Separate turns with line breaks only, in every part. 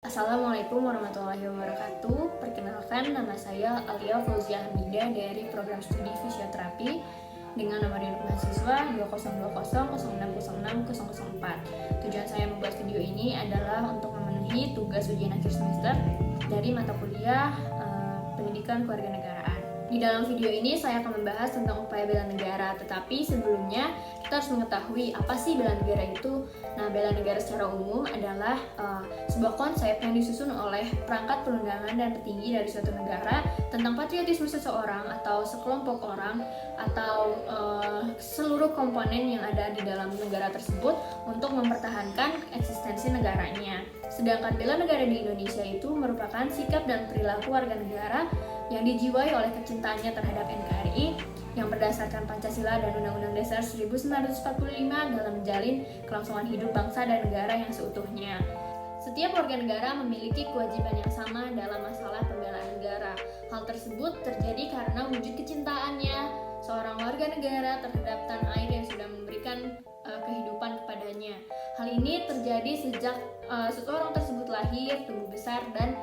Assalamualaikum warahmatullahi wabarakatuh. Perkenalkan, nama saya Alia Fauzia Hamidah dari program studi fisioterapi dengan nomor induk mahasiswa 2020060604. Tujuan saya membuat video ini adalah untuk memenuhi tugas ujian akhir semester dari mata kuliah Pendidikan Kewarganegaraan. Di dalam video ini saya akan membahas tentang upaya bela negara, tetapi sebelumnya kita harus mengetahui apa sih bela negara itu. Nah, bela negara secara umum adalah sebuah konsep yang disusun oleh perangkat perundangan dan petinggi dari suatu negara tentang patriotisme seseorang atau sekelompok orang atau seluruh komponen yang ada di dalam negara tersebut untuk mempertahankan eksistensi negaranya. Sedangkan bela negara di Indonesia itu merupakan sikap dan perilaku warga negara yang dijiwai oleh kecintaannya terhadap NKRI yang berdasarkan Pancasila dan Undang-Undang Dasar 1945 dalam menjalin kelangsungan hidup bangsa dan negara yang seutuhnya. Setiap warga negara memiliki kewajiban yang sama dalam masalah pembelaan negara. Hal tersebut terjadi karena wujud kecintaannya seorang warga negara terhadap tanah air yang sudah memberikan kehidupan kepadanya. Hal ini terjadi sejak seseorang tersebut lahir, tumbuh besar, dan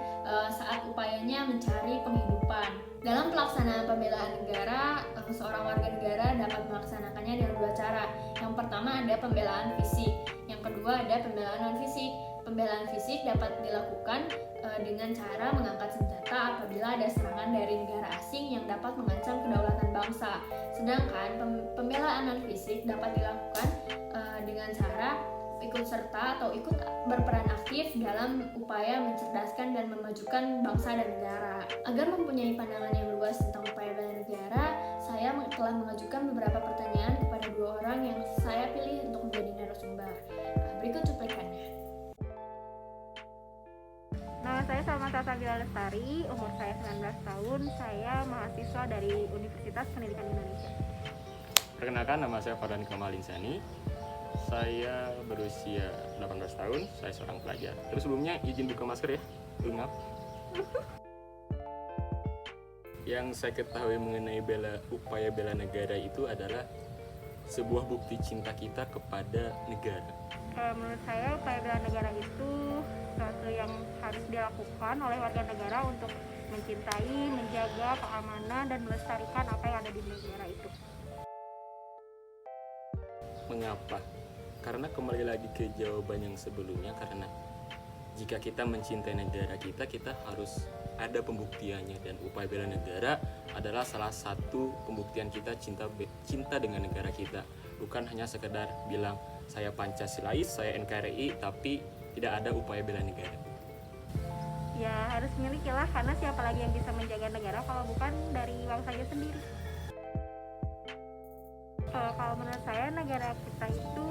saat upayanya mencari penghidupan. Dalam pelaksanaan pembelaan negara, seorang warga negara dapat melaksanakannya dengan dua cara. Yang pertama ada pembelaan fisik, yang kedua ada pembelaan non-fisik. Pembelaan fisik dapat dilakukan dengan cara mengangkat senjata apabila ada serangan dari negara asing yang dapat mengancam kedaulatan bangsa. Sedangkan pembelaan non-fisik dapat dilakukan dengan cara ikut serta atau ikut berperan aktif dalam upaya mencerdaskan dan memajukan bangsa dan negara. Agar mempunyai pandangan yang luas tentang upaya bela negara, saya telah mengajukan beberapa pertanyaan kepada dua orang yang saya pilih untuk menjadi narasumber. Berikut cuplikannya.
Nama saya Salma Salsabila Lestari, umur saya 19 tahun, saya mahasiswa dari Universitas Pendidikan Indonesia.
Perkenalkan, nama saya Fardan Kamal Insani. Saya berusia 18 tahun, saya seorang pelajar. Terus sebelumnya izin buka masker ya, lengkap. Yang saya ketahui mengenai upaya bela negara itu adalah sebuah bukti cinta kita kepada negara.
Menurut saya upaya bela negara itu sesuatu yang harus dilakukan oleh warga negara untuk mencintai, menjaga keamanan, dan melestarikan apa yang ada di negara itu.
Mengapa? Karena kembali lagi ke jawaban yang sebelumnya, karena jika kita mencintai negara kita harus ada pembuktiannya, dan upaya bela negara adalah salah satu pembuktian kita cinta dengan negara kita. Bukan hanya sekedar bilang saya Pancasilais, saya NKRI, tapi tidak ada upaya bela negara.
Ya harus milikilah, karena siapa lagi yang bisa menjaga negara kalau bukan dari bangsanya sendiri. Kalau menurut saya negara kita itu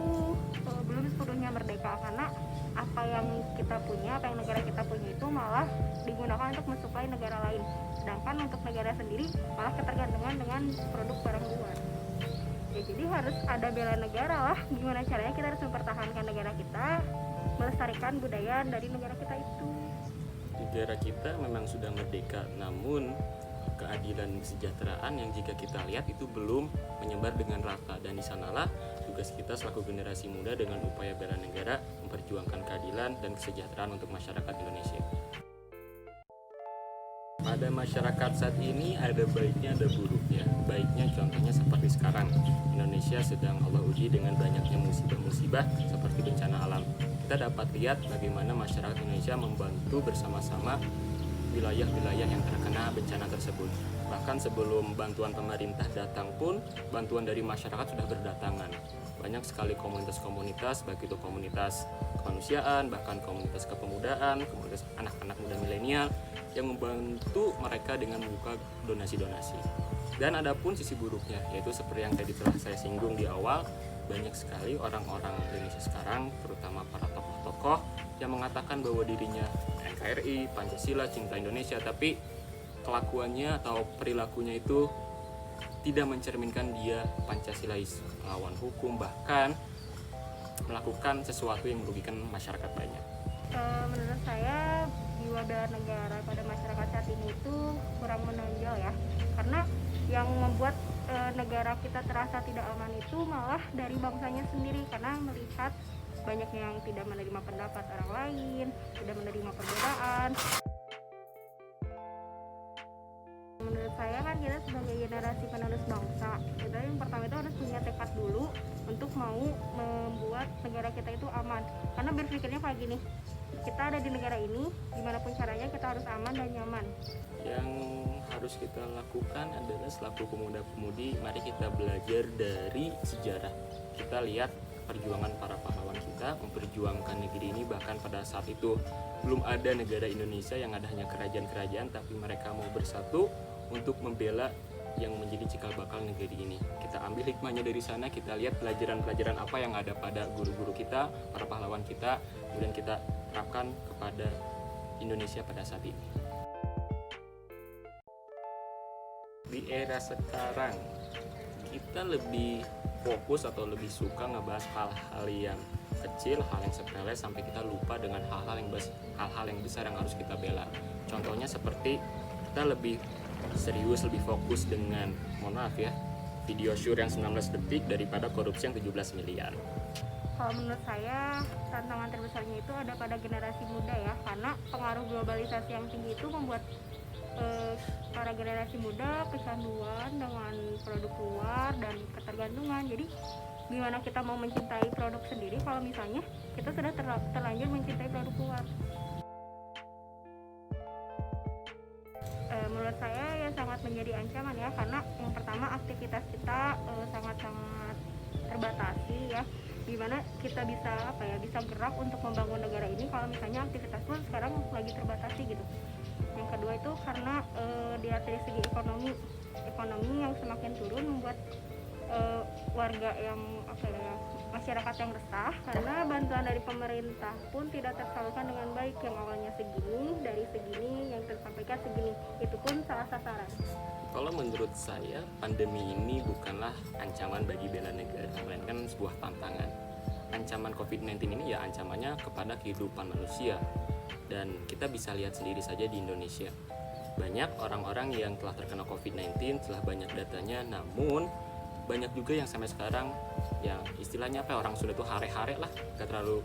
belum sepenuhnya merdeka, karena apa yang kita punya, apa yang negara kita punya itu malah digunakan untuk mensuplai negara lain. Sedangkan untuk negara sendiri malah ketergantungan dengan produk barang luar. Ya, jadi harus ada bela negara lah. Gimana caranya kita harus mempertahankan negara kita, melestarikan budaya dari negara kita itu.
Negara kita memang sudah merdeka, namun keadilan kesejahteraan yang jika kita lihat itu belum menyebar dengan rata, dan di sanalah tugas kita selaku generasi muda dengan upaya bela negara memperjuangkan keadilan dan kesejahteraan untuk masyarakat Indonesia. Pada masyarakat saat ini ada baiknya, ada buruknya. Baiknya contohnya seperti sekarang, Indonesia sedang Allah uji dengan banyaknya musibah-musibah seperti bencana alam. Kita dapat lihat bagaimana masyarakat Indonesia membantu bersama-sama wilayah-wilayah yang terkena bencana tersebut. Bahkan sebelum bantuan pemerintah datang pun, bantuan dari masyarakat sudah berdatangan. Banyak sekali komunitas-komunitas, baik itu komunitas kemanusiaan, bahkan komunitas kepemudaan, komunitas anak-anak muda milenial yang membantu mereka dengan membuka donasi-donasi. Dan ada pun sisi buruknya, yaitu seperti yang tadi telah saya singgung di awal, banyak sekali orang-orang Indonesia sekarang, terutama para tokoh-tokoh yang mengatakan bahwa dirinya NKRI, Pancasila, cinta Indonesia, tapi kelakuannya atau perilakunya itu tidak mencerminkan dia Pancasilais, melawan hukum, bahkan melakukan sesuatu yang merugikan masyarakat banyak.
Menurut saya jiwa bela negara pada masyarakat saat ini itu kurang menonjol ya, karena yang membuat negara kita terasa tidak aman itu malah dari bangsanya sendiri, karena melihat banyaknya yang tidak menerima pendapat orang lain, tidak menerima perbedaan, depan. Menurut saya kan kita sebagai generasi penerus bangsa, kita yang pertama itu harus punya tekad dulu untuk mau membuat negara kita itu aman. Karena berpikirnya kayak gini, kita ada di negara ini, gimana pun caranya kita harus aman dan nyaman.
Yang harus kita lakukan adalah selaku pemuda-pemudi, mari kita belajar dari sejarah. Kita lihat perjuangan para pahlawan kita memperjuangkan negeri ini, bahkan pada saat itu belum ada negara Indonesia, yang ada hanya kerajaan-kerajaan, tapi mereka mau bersatu untuk membela yang menjadi cikal bakal negeri ini. Kita ambil hikmahnya dari sana, kita lihat pelajaran-pelajaran apa yang ada pada guru-guru kita, para pahlawan kita, kemudian kita terapkan kepada Indonesia pada saat ini. Di era sekarang, kita lebih fokus atau lebih suka ngebahas hal-hal yang kecil, hal yang sepele, sampai kita lupa dengan hal-hal yang besar yang harus kita bela. Contohnya seperti kita lebih serius, lebih fokus dengan, mohon maaf ya, video shoot yang 19 detik daripada korupsi yang 17 miliar.
Kalau menurut saya tantangan terbesarnya itu ada pada generasi muda ya, karena pengaruh globalisasi yang tinggi itu membuat para generasi muda kecanduan dengan produk luar dan ketergantungan. Jadi gimana kita mau mencintai produk sendiri kalau misalnya kita sudah terlanjur mencintai produk luar. Menurut saya ya sangat menjadi ancaman ya, karena yang pertama aktivitas kita sangat-sangat terbatasi ya. Gimana kita bisa gerak untuk membangun negara ini kalau misalnya aktivitas pun sekarang lagi terbatasi gitu. Yang kedua itu karena dari segi ekonomi yang semakin turun membuat warga yang masyarakat yang resah, karena bantuan dari pemerintah pun tidak tersalurkan dengan baik. Yang awalnya segini yang tersampaikan segini, itu pun salah sasaran.
Kalau menurut saya, pandemi ini bukanlah ancaman bagi bela negara, melainkan sebuah tantangan. Ancaman COVID-19 ini ya ancamannya kepada kehidupan manusia. Dan kita bisa lihat sendiri saja di Indonesia. Banyak orang-orang yang telah terkena COVID-19, telah banyak datanya, namun banyak juga yang sampai sekarang yang istilahnya orang sudah tuh hare-hare lah, gak terlalu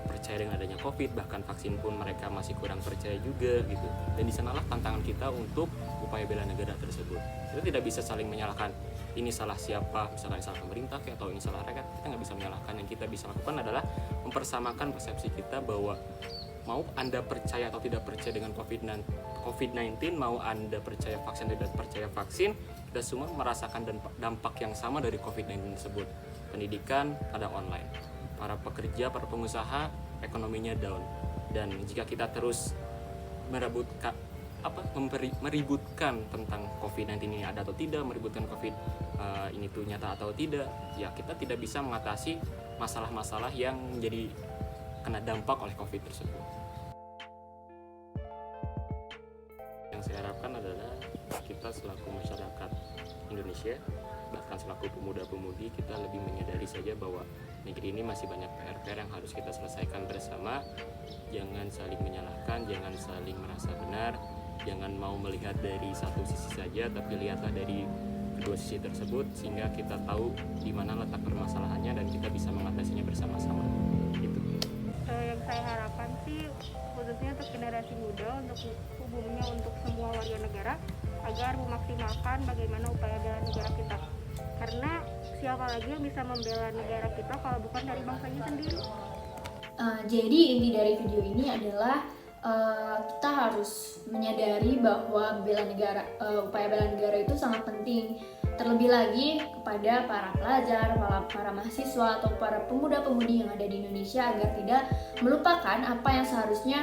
percaya dengan adanya COVID, bahkan vaksin pun mereka masih kurang percaya juga gitu. Dan di sanalah tantangan kita untuk upaya bela negara tersebut. Kita tidak bisa saling menyalahkan ini salah siapa, misalkan salah pemerintah atau ini salah rakyat. Kita nggak bisa menyalahkan. Yang kita bisa lakukan adalah mempersamakan persepsi kita bahwa mau Anda percaya atau tidak percaya dengan COVID-19, mau Anda percaya vaksin atau tidak percaya vaksin, kita semua merasakan dampak yang sama dari COVID-19 tersebut. Pendidikan pada online, para pekerja, para pengusaha ekonominya down. Dan jika kita terus meributkan tentang COVID-19 ini ada atau tidak, meributkan COVID ini tuh nyata atau tidak, ya kita tidak bisa mengatasi masalah-masalah yang menjadi kena dampak oleh COVID tersebut. Yang saya harapkan adalah kita selaku masyarakat Indonesia, bahkan selaku pemuda-pemudi, kita lebih menyadari saja bahwa negeri ini masih banyak PR yang harus kita selesaikan bersama. Jangan saling menyalahkan, jangan saling merasa benar, jangan mau melihat dari satu sisi saja, tapi lihatlah dari kedua sisi tersebut, sehingga kita tahu di mana letak permasalahannya dan kita bisa mengatasinya bersama-sama. Gitu.
Yang saya harapkan sih khususnya untuk generasi muda, untuk hubungannya untuk semua warga negara, agar memaksimalkan bagaimana upaya bela negara kita. Karena siapa lagi yang bisa membela negara kita kalau bukan dari bangsanya sendiri.
Jadi inti dari video ini adalah kita harus menyadari bahwa upaya bela negara itu sangat penting. Terlebih lagi kepada para pelajar, para mahasiswa atau para pemuda-pemudi yang ada di Indonesia, agar tidak melupakan apa yang seharusnya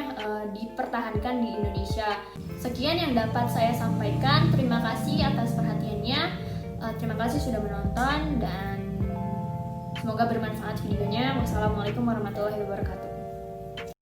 dipertahankan di Indonesia. Sekian yang dapat saya sampaikan. Terima kasih atas perhatiannya. Terima kasih sudah menonton dan semoga bermanfaat videonya. Wassalamualaikum warahmatullahi wabarakatuh.